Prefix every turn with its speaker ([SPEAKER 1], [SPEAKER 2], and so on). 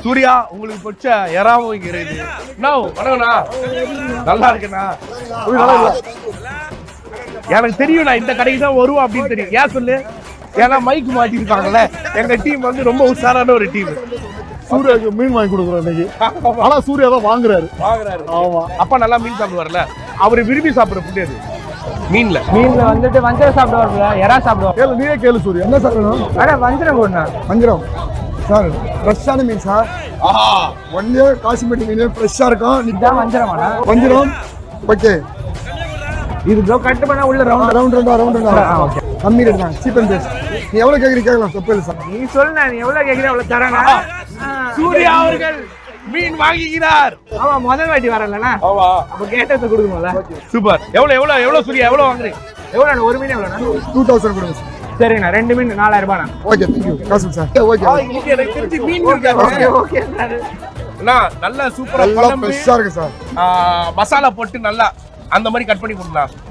[SPEAKER 1] சூர்யா உங்களுக்கு பிடிச்ச எறாவும் இங்க இருக்குது. வணக்கண்ணா, நல்லா இருக்குண்ணா. எனக்கு தெரியும் நான் இந்த கடைக்கு தான் வருவோம் அப்படின்னு தெரியும். ஏன் சொல்லு, ஏன்னா மைக் மாட்டிருக்காங்கல்ல. எங்க டீம் வந்து ரொம்ப உஷாரான ஒரு டீம்.
[SPEAKER 2] சூர்யாவுக்கு மீன் வாங்கி கொடுக்குறோம் இன்னைக்கு. ஆனா சூர்யா தான் வாங்குறாரு. ஆமா,
[SPEAKER 1] அப்பா நல்லா மீன் சாப்பிடுவார்ல. அவரு விரும்பி சாப்பிடுற ஃபுட் அது மீன்ல
[SPEAKER 3] வந்துட்டு வஞ்சரம் சாப்பிடுவாருல, எறா சாப்பிடுவார்.
[SPEAKER 2] கேளு, நீயே கேளு சூர்யா. என்ன சாப்பிடணும்?
[SPEAKER 3] அட வஞ்சரம் கொடுண்ணா.
[SPEAKER 2] வஞ்சிரம் சார், ஃப்ரெஷ்ஷான மீன் சார்.
[SPEAKER 1] ஆஹா,
[SPEAKER 2] 1 இயர் காசிமேட்டு மீன் ஃப்ரெஷ்ஷா இருக்கும்.
[SPEAKER 3] இதுதான் வஞ்சரமாண்ணா.
[SPEAKER 2] வஞ்சிரம் ஓகே.
[SPEAKER 3] இது ப்ரோ கட் பண்ணா உள்ள ரவுண்ட்
[SPEAKER 2] ரவுண்ட் ஓகே. கம்மி ரேட் தான், சீப் அண்ட் பெஸ்ட். நீ எவ்வளவு கேக்குறீங்க கேட்கலாம், தப்பு இல்லை சார்.
[SPEAKER 3] நீ சொல்லுண்ணா, நீ எவ்வளவு கேக்குறீங்க அவ்வளவு தரேண்ணா.
[SPEAKER 1] சூர்யா அவர்கள் மீன் வாங்கிக்கிறார்.
[SPEAKER 3] ஆமா, முதல் வாட்டி வரலண்ணா.
[SPEAKER 1] ஆமா,
[SPEAKER 3] அப்ப கேட்டதை கொடுக்கணும்ல.
[SPEAKER 1] சூப்பர். எவ்வளவு சூர்யா எவ்வளவு வாங்குறீங்க?
[SPEAKER 3] எவ்வளோ ஒரு மீன் எவ்வளோண்ணா?
[SPEAKER 2] 2000 கொடுங்க சார்.
[SPEAKER 3] சரிண்ணா, 2 மீன் 4000 ரூபாண்ணா.
[SPEAKER 2] Okay, thank you. காசு சார். ஓகே
[SPEAKER 1] இன்னைக்கு எனக்கு தெரிஞ்சு மீன் இருக்காங்க.
[SPEAKER 3] ஓகே
[SPEAKER 1] நல்ல சூப்பரா
[SPEAKER 2] நல்லா ஃப்ரெஷ்ஷா இருக்கு சார்.
[SPEAKER 1] மசாலா போட்டு நல்லா அந்த மாதிரி கட் பண்ணி கொடுக்கலாம்.